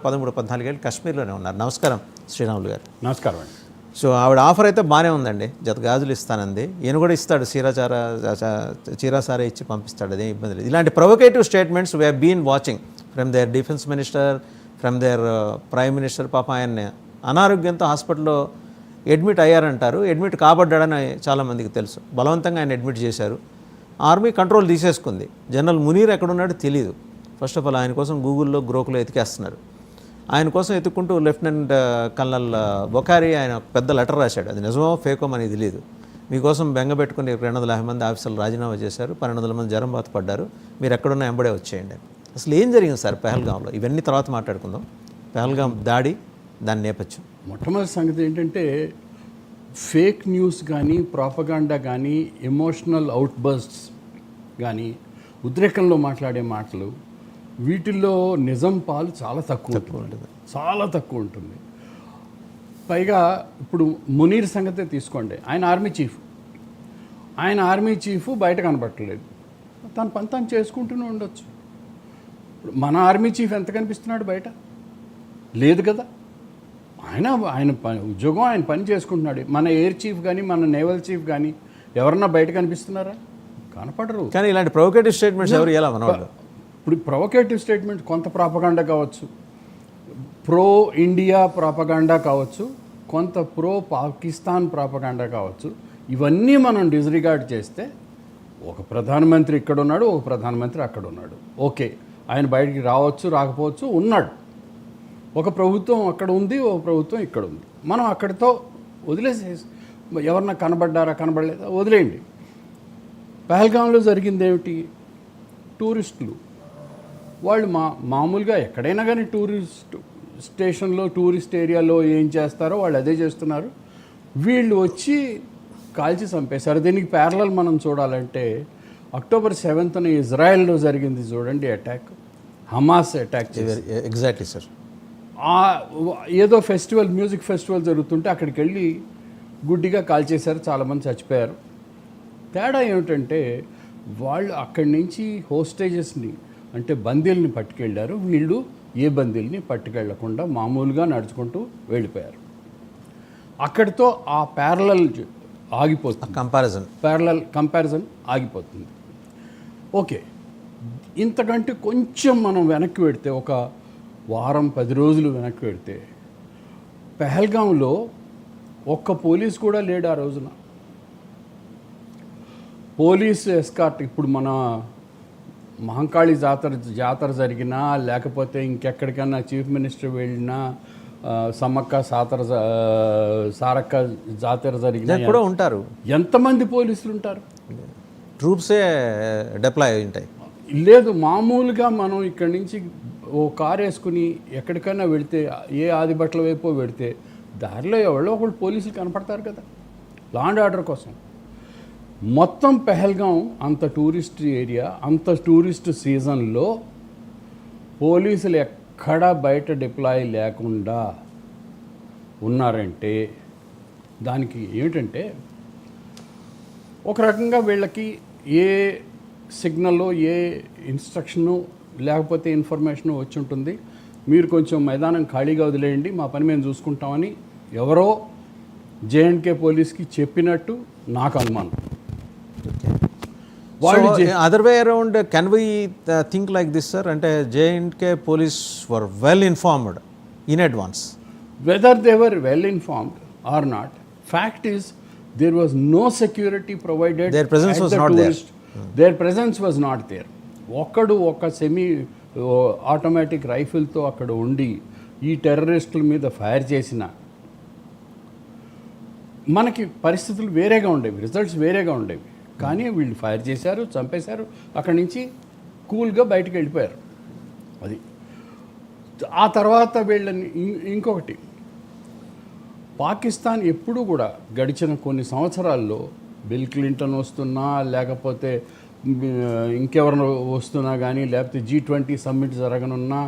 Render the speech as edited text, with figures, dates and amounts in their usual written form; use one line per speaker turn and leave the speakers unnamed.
13-14 ఏళ్ళు కశ్మీర్లోనే ఉన్నారు. నమస్కారం శ్రీరాములు గారు.
నమస్కారం అండి.
సో ఆవిడ ఆఫర్ అయితే బాగానే ఉందండి, జత గాజులు ఇస్తానంది. ఈయన కూడా ఇస్తాడు, చీరాసారే ఇచ్చి పంపిస్తాడు, అదేం ఇబ్బంది లేదు. ఇలాంటి provocative statements we have been watching from their defence minister, from their prime minister. పాప ఆయన అనారోగ్యంతో హాస్పిటల్లో అడ్మిట్ అయ్యారంటారు. అడ్మిట్ కాబడ్డాడని చాలామందికి తెలుసు. బలవంతంగా ఆయన అడ్మిట్ చేశారు. ఆర్మీ కంట్రోల్ తీసేసుకుంది. జనరల్ మునీర్ ఎక్కడున్నాడో తెలియదు. ఫస్ట్ ఆఫ్ ఆల్ ఆయన కోసం గూగుల్లో గ్రోకులో ఎతికేస్తున్నారు. ఆయన కోసం ఎత్తుక్కుంటూ లెఫ్టినెంట్ కల్నల్ బొకారీ ఆయన పెద్ద లెటర్ రాశాడు. అది నిజమో ఫేకో అనేది తెలియదు. మీకోసం బెంగపెట్టుకుని 250 మంది ఆఫీసర్లు రాజీనామా చేశారు, 1200 మంది జ్వరం బాత పడ్డారు, మీరు ఎక్కడున్నా ఎంబడే వచ్చేయండి. అసలు ఏం జరిగింది సార్ పెహల్గాంలో? ఇవన్నీ తర్వాత మాట్లాడుకుందాం. పెహల్గాం దాడి, దాని నేపథ్యం.
మొట్టమొదటి సంగతి ఏంటంటే, ఫేక్ న్యూస్ కానీ, ప్రాపగాండా కానీ, ఎమోషనల్ అవుట్బర్స్ట్స్ కానీ, ఉద్రేకంలో మాట్లాడే మాటలు, వీటిల్లో నిజం పాలు చాలా తక్కువ ఉంటుంది. చాలా తక్కువ ఉంటుంది. పైగా ఇప్పుడు మునీర్ సంగతే తీసుకోండి. ఆయన ఆర్మీ చీఫ్ బయట కనబట్టలేదు. తన పని తను చేసుకుంటూనే ఉండొచ్చు. ఇప్పుడు మన ఆర్మీ చీఫ్ ఎంత కనిపిస్తున్నాడు బయట? లేదు కదా. ఆయన పని ఉద్యోగం, ఆయన పని చేసుకుంటున్నాడు. మన ఎయిర్ చీఫ్ కానీ, మన నేవల్ చీఫ్ కానీ ఎవరన్నా బయట కనిపిస్తున్నారా? కనపడరు.
కానీ ఇలాంటి ప్రొవొకేటివ్ స్టేట్మెంట్స్ ఎవరు ఎలా మనవాళ్ళు?
ఇప్పుడు ప్రొవొకేటివ్ స్టేట్మెంట్ కొంత ప్రాపగాండా కావచ్చు, ప్రో ఇండియా ప్రాపగాండా కావచ్చు, కొంత ప్రో పాకిస్తాన్ ప్రాపగాండా కావచ్చు. ఇవన్నీ మనం డిస్రిగార్డ్ చేస్తే ఒక ప్రధానమంత్రి ఇక్కడ ఉన్నాడు, ఒక ప్రధానమంత్రి అక్కడ ఉన్నాడు. ఓకే, ఆయన బయటికి రావచ్చు, రాకపోవచ్చు, ఉన్నాడు. ఒక ప్రభుత్వం అక్కడ ఉంది, ఒక ప్రభుత్వం ఇక్కడ ఉంది. మనం అక్కడితో వదిలేసేసి ఎవరన్నా కనబడ్డారా కనబడలేదా వదిలేయండి. పహల్గాంలో జరిగింది ఏమిటి? టూరిస్టులు వాళ్ళు మామూలుగా ఎక్కడైనా కానీ టూరిస్ట్ స్టేషన్లో, టూరిస్ట్ ఏరియాలో ఏం చేస్తారో వాళ్ళు అదే చేస్తున్నారు. వీళ్ళు వచ్చి కాల్చి చంపేశారు. దీనికి ప్యారలల్ మనం చూడాలంటే అక్టోబర్ 7th ఇజ్రాయెల్లో జరిగింది చూడండి అటాక్, హమాస్ అటాక్ చేశారు.
Exactly sir.
ఏదో ఫెస్టివల్, మ్యూజిక్ ఫెస్టివల్ జరుగుతుంటే అక్కడికి వెళ్ళి గుడ్డిగా కాల్చేశారు, చాలామంది చచ్చిపోయారు. తేడా ఏమిటంటే వాళ్ళు అక్కడి నుంచి హోస్టేజెస్ని అంటే బందీల్ని పట్టుకెళ్ళారు. వీళ్ళు ఏ బందీల్ని పట్టుకెళ్లకుండా మామూలుగా నడుచుకుంటూ వెళ్ళిపోయారు. అక్కడితో ఆ ప్యారలల్ ఆగిపోతుంది, కంపారిజన్ ఆగిపోతుంది. ఓకే, ఇంతకంటే కొంచెం మనం వెనక్కి పెడితే, ఒక వారం 10 రోజులు వెనక్కి పెడితే, పెహల్గాంలో ఒక్క పోలీస్ కూడా లేడు ఆ రోజున. పోలీసు ఎస్కార్ట్, ఇప్పుడు మన మహంకాళి జాతర జరిగినా, లేకపోతే ఇంకెక్కడికన్నా చీఫ్ మినిస్టర్ వెళ్ళినా, సమ్మక్క సారక్క జాతర జరిగినా
కూడా ఉంటారు.
ఎంతమంది పోలీసులు ఉంటారు?
ట్రూప్సే డిప్లాయ్ అయి ఉంటాయి.
లేదు, మామూలుగా మనం ఇక్కడి నుంచి ఓ కారు వేసుకుని ఎక్కడికైనా వెళితే, ఏ ఆదిబట్ల వైపు వెళితే దారిలో ఎవరో ఒకళ్ళు పోలీసులు కనపడతారు కదా, లా అండ్ ఆర్డర్ కోసం. మొత్తం పెహల్గాం అంత టూరిస్ట్ ఏరియా, అంత టూరిస్ట్ సీజన్లో పోలీసులు ఎక్కడా బయట డిప్లాయ్ లేకుండా ఉన్నారంటే దానికి ఏమిటంటే, ఒక రకంగా వీళ్ళకి ఏ సిగ్నల్లో ఏ ఇన్స్ట్రక్షను లేకపోతే ఇన్ఫర్మేషను వచ్చి ఉంటుంది, మీరు కొంచెం మైదానం ఖాళీగా వదిలేయండి, మా పని మేము చూసుకుంటామని ఎవరో జేఎండ్కే పోలీస్కి చెప్పినట్టు నాకు అనుమానం.
Other way around, can we think like this sir? అంటే J and K police were well informed in advance.
Whether they were well informed or not, fact is there was no security provided.
Their presence was not there.
Their presence was not there. ఒక semi automatic రైఫిల్తో అక్కడ ఉండి ఈ టెర్రరిస్టుల మీద fire చేసిన మనకి పరిస్థితులు వేరేగా ఉండేవి, రిజల్ట్స్ వేరేగా ఉండేవి. కానీ వీళ్ళు ఫైర్ చేశారు, చంపేశారు, అక్కడి నుంచి కూల్గా బయటకు వెళ్ళిపోయారు. అది ఆ తర్వాత వీళ్ళని ఇంకొకటి, పాకిస్తాన్ ఎప్పుడూ కూడా గడిచిన కొన్ని సంవత్సరాల్లో బిల్ క్లింటన్ వస్తున్నా, లేకపోతే ఇంకెవరినో వస్తున్నా కానీ, లేకపోతే G20 సమ్మిట్ జరగనున్నా,